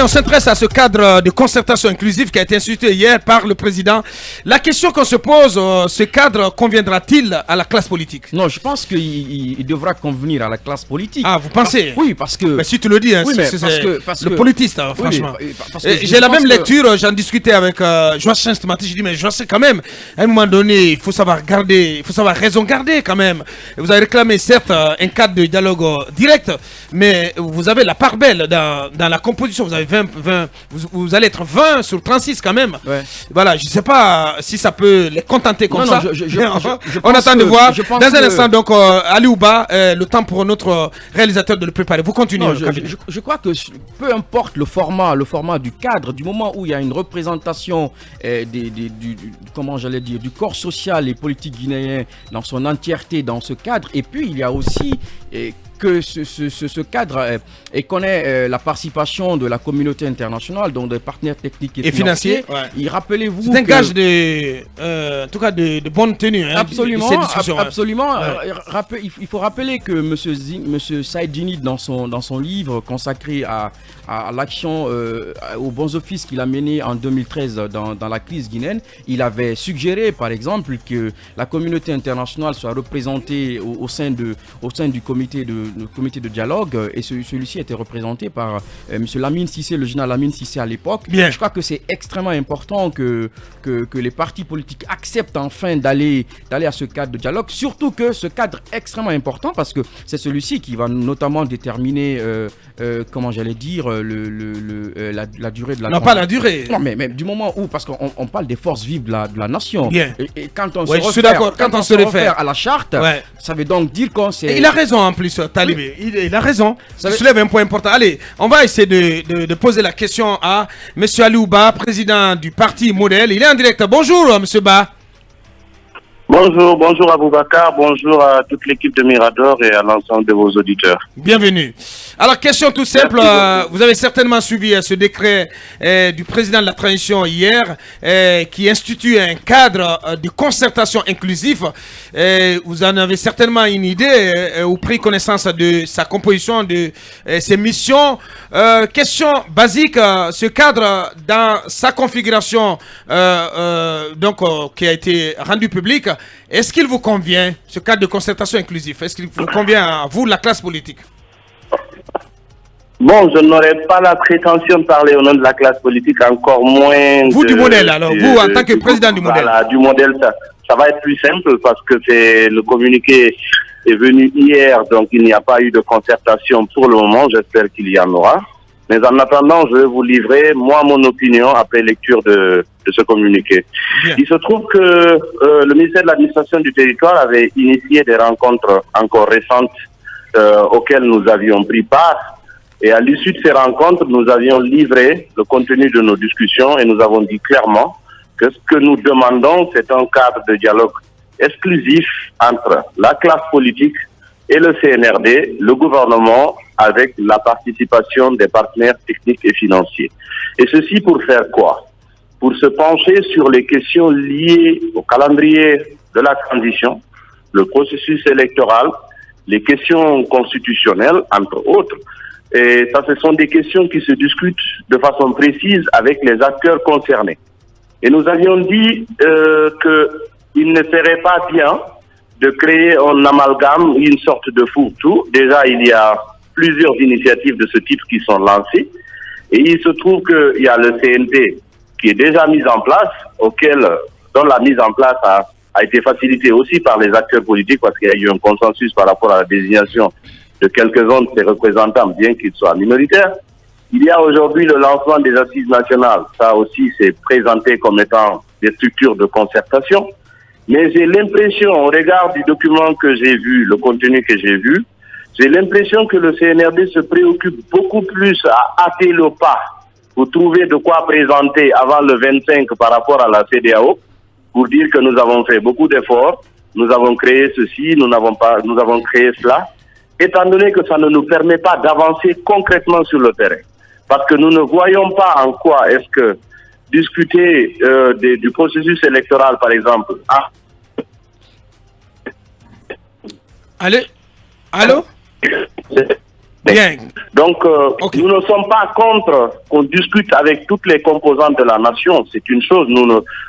On s'intéresse à ce cadre de concertation inclusive qui a été institué hier par le président. La question qu'on se pose, ce cadre conviendra-t-il à la classe politique? Non, je pense qu'il devra convenir à la classe politique. Ah, vous pensez? Oui, parce que... Mais si tu le dis, hein, oui, c'est le politiste, hein, franchement. Oui, j'ai la même lecture, j'en discutais avec Joachim ce matin, je dis, mais Joachim, quand même, à un moment donné, il faut savoir garder, il faut savoir raison garder quand même. Vous avez réclamé, certes, un cadre de dialogue direct, mais vous avez la part belle dans la composition. Vous avez 20, vous allez être 20 sur 36 quand même. Ouais. Voilà, je ne sais pas si ça peut les contenter comme ça. On attend de voir. Dans un instant, donc, Ali Ouba, le temps pour notre réalisateur de le préparer. Vous continuez. Non, je crois que peu importe le format du cadre, du moment où il y a une représentation comment j'allais dire, du corps social et politique guinéen dans son entièreté dans ce cadre, et puis il y a aussi que ce cadre connaît la participation de la communauté internationale, donc des partenaires techniques et financiers. Ouais. Rappelez-vous, c'est un gage en tout cas de bonne tenue. Hein, absolument, absolument. Ouais. Il faut rappeler que Monsieur Saïd Djinid, dans son livre consacré à l'action aux bons offices qu'il a mené en 2013 dans la crise guinéenne, il avait suggéré, par exemple, que la communauté internationale soit représentée au sein du comité de dialogue, et celui-ci était représenté par M. Lamine Sissé, le général Lamine Sissé à l'époque. Je crois que c'est extrêmement important que les partis politiques acceptent enfin d'aller à ce cadre de dialogue, surtout que ce cadre est extrêmement important parce que c'est celui-ci qui va notamment déterminer, comment j'allais dire, la durée de la... Non, pas la durée. Non, mais du moment où, parce qu'on parle des forces vives de la nation. Bien. Et quand on se réfère à la charte, ça veut donc dire qu'on s'est... Il a raison en plus, Talibé. Il a raison. Ça soulève un point important. Allez, on va essayer de poser la question à M. Ali Ouba, président du parti Modèle. Il est en direct. Bonjour, M. Ba. Bonjour Aboubakar, bonjour à toute l'équipe de Mirador et à l'ensemble de vos auditeurs. Bienvenue. Alors, question tout simple, vous avez certainement suivi ce décret du président de la transition hier qui institue un cadre de concertation inclusive. Vous en avez certainement une idée ou pris connaissance de sa composition, de ses missions. Question basique, ce cadre dans sa configuration qui a été rendu public, est-ce qu'il vous convient, ce cadre de concertation inclusive? Est-ce qu'il vous convient à vous, la classe politique? Bon, je n'aurais pas la prétention de parler au nom de la classe politique, encore moins... Vous du modèle, alors, vous en tant que président du modèle. Voilà, du modèle, ça va être plus simple parce que le communiqué est venu hier, donc il n'y a pas eu de concertation pour le moment, j'espère qu'il y en aura. Mais en attendant, je vais vous livrer, moi, mon opinion après lecture de ce communiqué. Bien. Il se trouve que le ministère de l'Administration du Territoire avait initié des rencontres encore récentes auxquelles nous avions pris part. Et à l'issue de ces rencontres, nous avions livré le contenu de nos discussions et nous avons dit clairement que ce que nous demandons, c'est un cadre de dialogue exclusif entre la classe politique et le CNRD, le gouvernement, avec la participation des partenaires techniques et financiers. Et ceci pour faire quoi? Pour se pencher sur les questions liées au calendrier de la transition, le processus électoral, les questions constitutionnelles, entre autres. Et ça, ce sont des questions qui se discutent de façon précise avec les acteurs concernés. Et nous avions dit qu'il ne serait pas bien de créer un amalgame, une sorte de fourre-tout. Déjà, il y a plusieurs initiatives de ce type qui sont lancées. Et il se trouve qu'il y a le CNP qui est déjà mis en place, dont la mise en place a été facilitée aussi par les acteurs politiques parce qu'il y a eu un consensus par rapport à la désignation de quelques-uns de ces représentants, bien qu'ils soient minoritaires. Il y a aujourd'hui le lancement des assises nationales. Ça aussi, c'est présenté comme étant des structures de concertation. Mais j'ai l'impression, au regard du document que j'ai vu, le contenu que j'ai vu, j'ai l'impression que le CNRD se préoccupe beaucoup plus à hâter le pas pour trouver de quoi présenter avant le 25 par rapport à la CEDEAO, pour dire que nous avons fait beaucoup d'efforts, nous avons créé ceci, nous avons créé cela, étant donné que ça ne nous permet pas d'avancer concrètement sur le terrain. Parce que nous ne voyons pas en quoi est-ce que discuter du processus électoral, par exemple. Allô? Bien. Donc, nous ne sommes pas contre qu'on discute avec toutes les composantes de la nation. C'est une chose.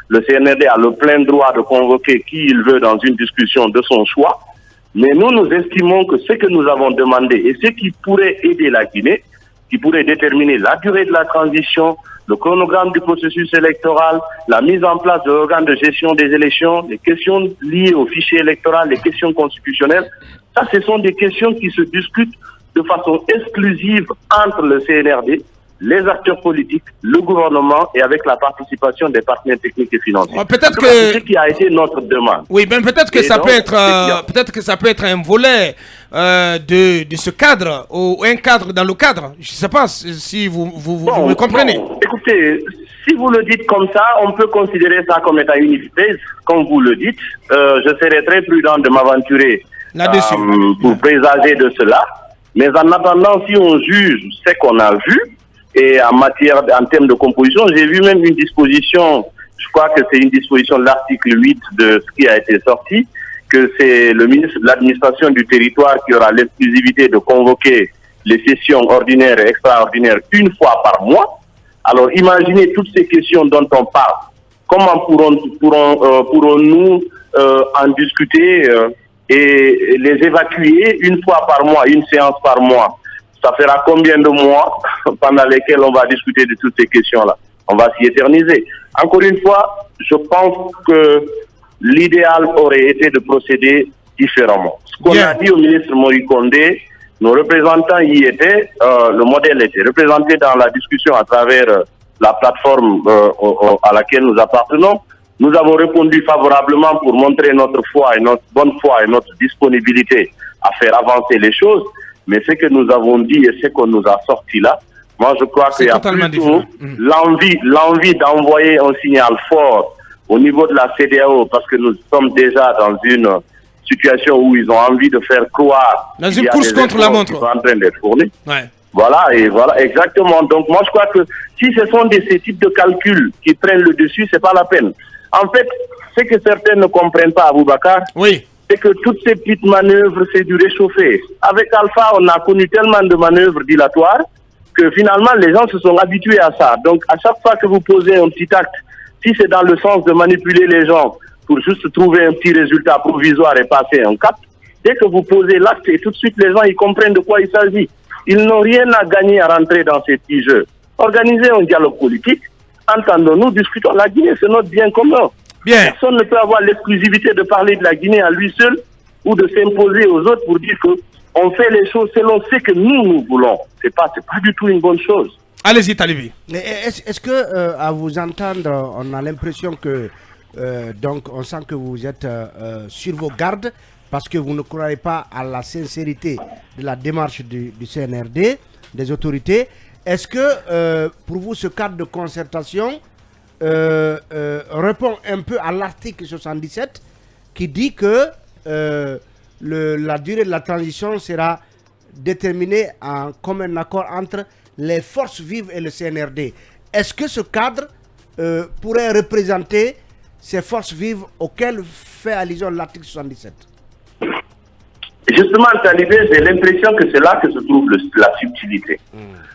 Le CNRD a le plein droit de convoquer qui il veut dans une discussion de son choix. Mais nous estimons que ce que nous avons demandé et ce qui pourrait aider la Guinée, qui pourrait déterminer la durée de la transition, le chronogramme du processus électoral, la mise en place de l'organe de gestion des élections, les questions liées au fichier électoral, les questions constitutionnelles, ça, ce sont des questions qui se discutent de façon exclusive entre le CNRD, les acteurs politiques, le gouvernement et avec la participation des partenaires techniques et financiers. Peut-être que c'est ce qui a été notre demande. Oui, ben peut-être que ça peut être un volet de ce cadre ou un cadre dans le cadre. Je ne sais pas si vous me comprenez. Écoutez, si vous le dites comme ça, on peut considérer ça comme étant une hypothèse, comme vous le dites. Je serais très prudent de m'aventurer là-dessus pour présager de cela. Mais en attendant, si on juge ce qu'on a vu, et en termes de composition, j'ai vu même une disposition, je crois que c'est une disposition de l'article 8 de ce qui a été sorti, que c'est le ministre de l'administration du territoire qui aura l'exclusivité de convoquer les sessions ordinaires et extraordinaires une fois par mois. Alors imaginez toutes ces questions dont on parle. Comment pourrons-nous en discuter et les évacuer une fois par mois, une séance par mois? Ça fera combien de mois pendant lesquels on va discuter de toutes ces questions-là? On va s'y éterniser. Encore une fois, je pense que l'idéal aurait été de procéder différemment. Ce qu'on a dit au ministre Moïse Condé, nos représentants y étaient, le modèle était représenté dans la discussion à travers la plateforme à laquelle nous appartenons. Nous avons répondu favorablement pour montrer notre foi et notre bonne foi et notre disponibilité à faire avancer les choses. Mais ce que nous avons dit et ce qu'on nous a sorti là, moi je crois qu'il y a plutôt l'envie d'envoyer un signal fort au niveau de la CEDEAO, parce que nous sommes déjà dans une situation où ils ont envie de faire croire dans une course contre la montre en train d'être fournis. Ouais. Voilà, exactement. Donc moi je crois que si ce sont ces types de calculs qui prennent le dessus, c'est pas la peine. En fait, ce que certains ne comprennent pas, Aboubacar, c'est que toutes ces petites manœuvres, c'est du réchauffé. Avec Alpha, on a connu tellement de manœuvres dilatoires que finalement, les gens se sont habitués à ça. Donc, à chaque fois que vous posez un petit acte, si c'est dans le sens de manipuler les gens pour juste trouver un petit résultat provisoire et passer un cap, dès que vous posez l'acte, et tout de suite, les gens ils comprennent de quoi il s'agit. Ils n'ont rien à gagner à rentrer dans ces petits jeux. Organisez un dialogue politique, entendons-nous, discutons. La Guinée, c'est notre bien commun. Bien. Personne ne peut avoir l'exclusivité de parler de la Guinée à lui seul ou de s'imposer aux autres pour dire qu'on fait les choses selon ce que nous voulons. C'est pas du tout une bonne chose. Allez-y, Talibi. Est-ce que, à vous entendre, on a l'impression que, donc, on sent que vous êtes sur vos gardes parce que vous ne croyez pas à la sincérité de la démarche du CNRD, des autorités. Est-ce que, pour vous, ce cadre de concertation répond un peu à l'article 77 qui dit que la durée de la transition sera déterminée en commun accord entre les forces vives et le CNRD. Est-ce que ce cadre pourrait représenter ces forces vives auxquelles fait allusion l'article 77? Justement, Talibé, j'ai l'impression que c'est là que se trouve la subtilité.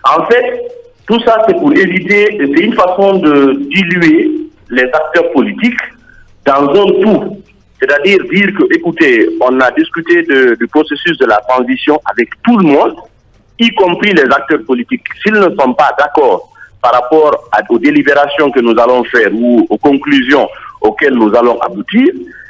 En fait, tout ça, c'est pour éviter, c'est une façon de diluer les acteurs politiques dans un tout. C'est-à-dire dire que, écoutez, on a discuté du processus de la transition avec tout le monde, y compris les acteurs politiques. S'ils ne sont pas d'accord par rapport aux délibérations que nous allons faire ou aux conclusions auxquelles nous allons aboutir,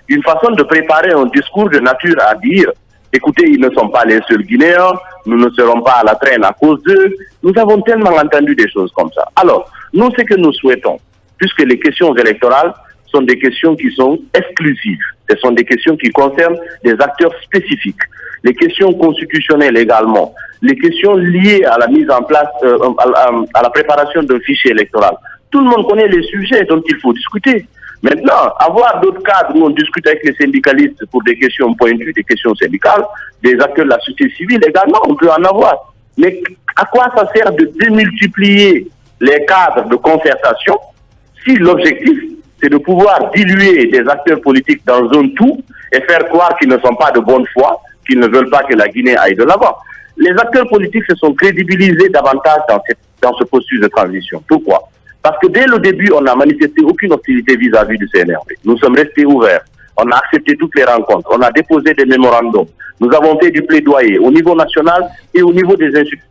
une façon de préparer un discours de nature à dire, écoutez, ils ne sont pas les seuls Guinéens, nous ne serons pas à la traîne à cause d'eux. Nous avons tellement entendu des choses comme ça. Alors, nous, ce que nous souhaitons, puisque les questions électorales sont des questions qui sont exclusives, ce sont des questions qui concernent des acteurs spécifiques, les questions constitutionnelles également, les questions liées à la mise en place, à la préparation d'un fichier électoral. Tout le monde connaît les sujets dont il faut discuter. Maintenant, avoir d'autres cadres où on discute avec les syndicalistes pour des questions pointues, des questions syndicales, des acteurs de la société civile également, on peut en avoir. Mais à quoi ça sert de démultiplier les cadres de concertation si l'objectif, c'est de pouvoir diluer des acteurs politiques dans un tout et faire croire qu'ils ne sont pas de bonne foi, qu'ils ne veulent pas que la Guinée aille de l'avant? les acteurs politiques se sont crédibilisés davantage dans ce processus de transition. Pourquoi? Parce que dès le début, on n'a manifesté aucune hostilité vis-à-vis du CNRD. Nous sommes restés ouverts. On a accepté toutes les rencontres. On a déposé des mémorandums. Nous avons fait du plaidoyer au niveau national et au niveau des institutions.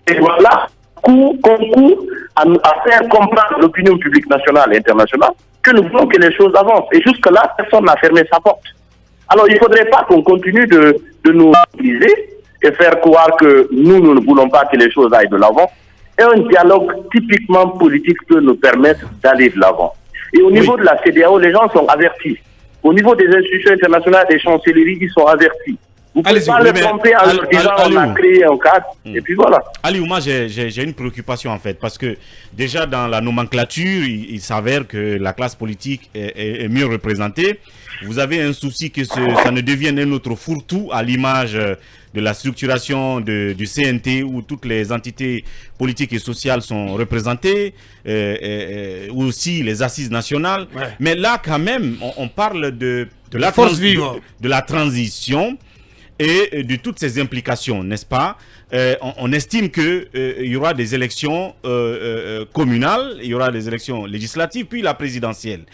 Et voilà, concours à faire comprendre l'opinion publique nationale et internationale que nous voulons que les choses avancent. Et jusque-là, personne n'a fermé sa porte. Alors, il ne faudrait pas qu'on continue de nous utiliser et faire croire que nous ne voulons pas que les choses aillent de l'avant. Et un dialogue typiquement politique peut nous permettre d'aller de l'avant. Et au niveau de la CEDEAO, les gens sont avertis. Au niveau des institutions internationales, des chancelleries, ils sont avertis. Vous ne pouvez pas les tromper en leur disant on a créé un cadre, et puis voilà. Aliou, moi j'ai une préoccupation en fait, parce que déjà dans la nomenclature, il s'avère que la classe politique est mieux représentée. Vous avez un souci que ça ne devienne un autre fourre-tout à l'image de la structuration du CNT où toutes les entités politiques et sociales sont représentées, ou aussi les assises nationales. Ouais. Mais là quand même, on parle de la transition et de toutes ces implications, n'est-ce pas? On estime qu'il y aura des élections communales, il y aura des élections législatives, puis la présidentielle.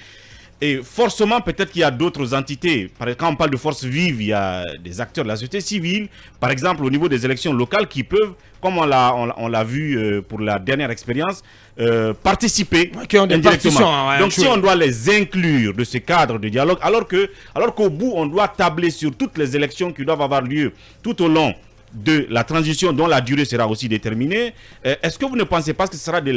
Et forcément, peut-être qu'il y a d'autres entités. Quand on parle de forces vives, il y a des acteurs de la société civile, par exemple au niveau des élections locales, qui peuvent, comme on l'a vu pour la dernière expérience, participer indirectement. Donc si on doit les inclure de ce cadre de dialogue, alors qu'au bout, on doit tabler sur toutes les élections qui doivent avoir lieu tout au long de la transition dont la durée sera aussi déterminée, est-ce que vous ne pensez pas que ce sera de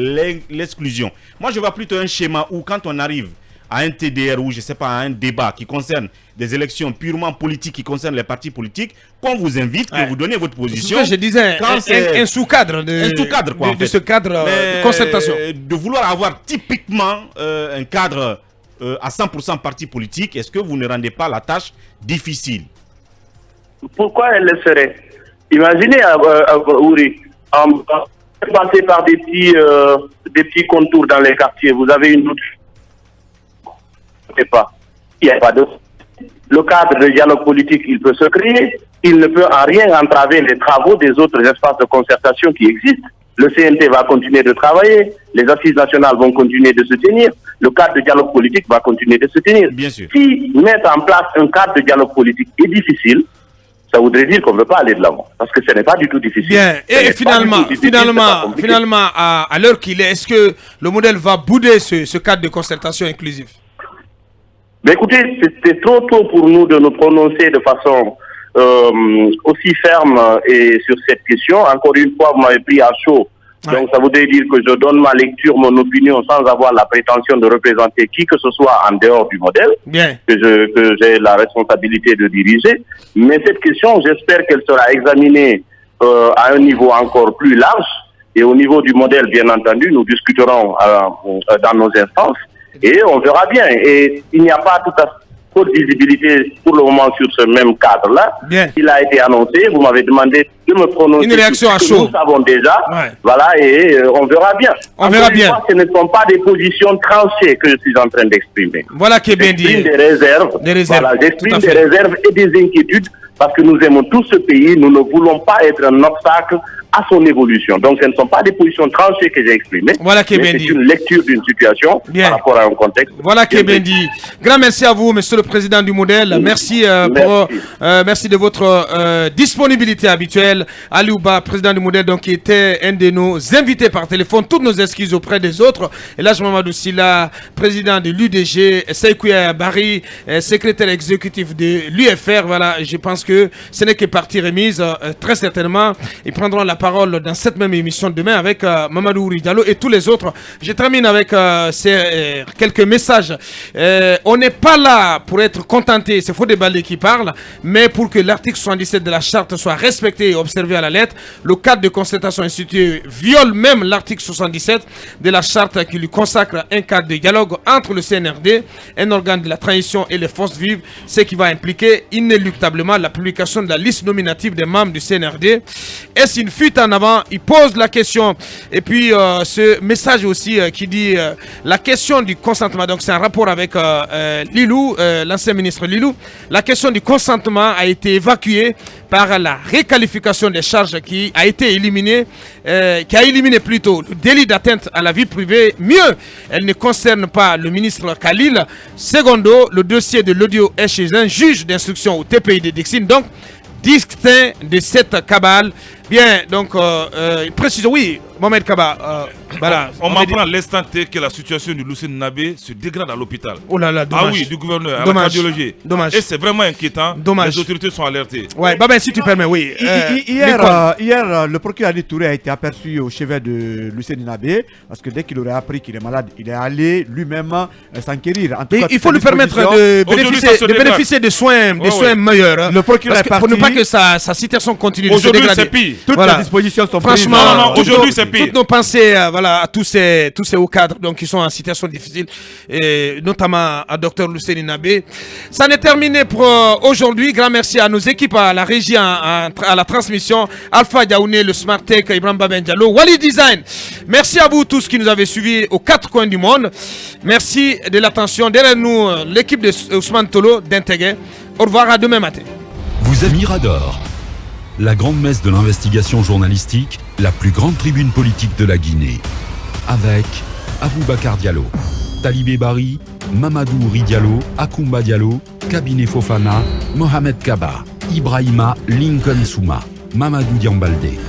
l'exclusion? Moi, je vois plutôt un schéma où quand on arrive à un TDR ou je ne sais pas, à un débat qui concerne des élections purement politiques, qui concernent les partis politiques, qu'on vous invite, que vous donnez votre position. Je disais, un sous-cadre de ce cadre de concertation. De vouloir avoir typiquement un cadre à 100% parti politique, est-ce que vous ne rendez pas la tâche difficile? Pourquoi elle le serait? Imaginez, Ouri, passer par des petits contours dans les quartiers, vous avez une autre. Pas. Il n'y a pas de... Le cadre de dialogue politique, il peut se créer. Il ne peut en rien entraver les travaux des autres espaces de concertation qui existent. Le CNT va continuer de travailler. Les assises nationales vont continuer de se tenir. Le cadre de dialogue politique va continuer de se tenir. Bien sûr. Si mettre en place un cadre de dialogue politique est difficile, ça voudrait dire qu'on ne veut pas aller de l'avant. Parce que ce n'est pas du tout difficile. Bien. Et finalement, à l'heure qu'il est, est-ce que le modèle va bouder ce cadre de concertation inclusive? Mais écoutez, c'était trop tôt pour nous de nous prononcer de façon aussi ferme et sur cette question. Encore une fois, vous m'avez pris à chaud. Ouais. Donc ça voudrait dire que je donne ma lecture, mon opinion, sans avoir la prétention de représenter qui que ce soit en dehors du modèle, que j'ai la responsabilité de diriger. Mais cette question, j'espère qu'elle sera examinée à un niveau encore plus large. Et au niveau du modèle, bien entendu, nous discuterons dans nos instances. Et on verra bien. Et il n'y a pas tout à fait de visibilité pour le moment sur ce même cadre-là. Il a été annoncé. Vous m'avez demandé de me prononcer. Une réaction à chaud. Nous savons déjà. Ouais. Voilà, et on verra bien. On verra bien. Fois, ce ne sont pas des positions tranchées que je suis en train d'exprimer. Voilà qui est bien dit. Des réserves. Voilà, j'exprime des réserves et des inquiétudes parce que nous aimons tous ce pays. Nous ne voulons pas être un obstacle à son évolution. Donc, ce ne sont pas des positions tranchées que j'ai exprimées. Voilà qui est bien dit. C'est une lecture d'une situation par rapport à un contexte. Voilà qui est bien dit. Grand merci à vous, monsieur le président du modèle. Merci, merci de votre disponibilité habituelle. Aliou Ba, président du modèle, donc, qui était un de nos invités par téléphone. Toutes nos excuses auprès des autres. Et là, Mamadou Silla, président de l'UDG, Seykouya Bari, secrétaire exécutif de l'UFR. Voilà, je pense que ce n'est que partie remise. Très certainement, ils prendront la parole dans cette même émission demain avec Mamadou Ouri Diallo et tous les autres. Je termine avec quelques messages. On n'est pas là pour être contenté, c'est Fodé Baldé qui parle, mais pour que l'article 77 de la charte soit respecté et observé à la lettre. Le cadre de concertation institué viole même l'article 77 de la charte qui lui consacre un cadre de dialogue entre le CNRD, un organe de la transition et les forces vives, ce qui va impliquer inéluctablement la publication de la liste nominative des membres du CNRD. Est-ce une fuite suite en avant, il pose la question. Et puis ce message aussi qui dit la question du consentement. Donc c'est un rapport avec Lilou, l'ancien ministre Lilou. La question du consentement a été évacuée par la réqualification des charges qui a été éliminée, qui a éliminé plutôt le délit d'atteinte à la vie privée. Mieux, elle ne concerne pas le ministre Khalil. Secondo, le dossier de l'audio est chez un juge d'instruction au TPI de Dixine, donc distinct de cette cabale. Bien, donc, précision, oui, Mohamed Kaba. Voilà, on m'apprend à l'instant T que la situation de Lucien Nabé se dégrade à l'hôpital. Oh là là, dommage. Ah oui, du gouverneur, à Dommage. la cardiologie. Dommage. Et c'est vraiment inquiétant. Dommage. Les autorités sont alertées. Ouais, bah ben, si tu permets, oui. Hier, le procureur Ali Touré a été aperçu au chevet de Lucien Nabé parce que dès qu'il aurait appris qu'il est malade, il est allé lui-même s'enquérir. En tout cas, il faut lui permettre de bénéficier de soins, meilleurs. Hein. Le procureur est parti. Pour ne pas que sa situation continue de se Aujourd'hui, dégrader. c'est pire. Toutes les dispositions sont prises. Franchement, Non, aujourd'hui, c'est pire. Toutes nos pensées voilà, à tous ces hauts cadres donc, qui sont en situation difficile, et notamment à Dr Lucien Nabé. Ça n'est terminé pour aujourd'hui. Grand merci à nos équipes, à la régie, à la transmission. Alpha Diaouné, le Smart Tech, Ibrahim Baben Diallo, Wally Design. Merci à vous tous qui nous avez suivis aux 4 coins du monde. Merci de l'attention. Derrière nous, l'équipe de Ousmane Tolo d'Intégré. Au revoir, à demain matin. Vous avez Mirador, la grande messe de l'investigation journalistique, la plus grande tribune politique de la Guinée. Avec Aboubacar Diallo, Talibé Bari, Mamadou Ouri Diallo, Akoumba Diallo, Kabinet Fofana, Mohamed Kaba, Ibrahima Lincoln Souma, Mamadou Diambalde.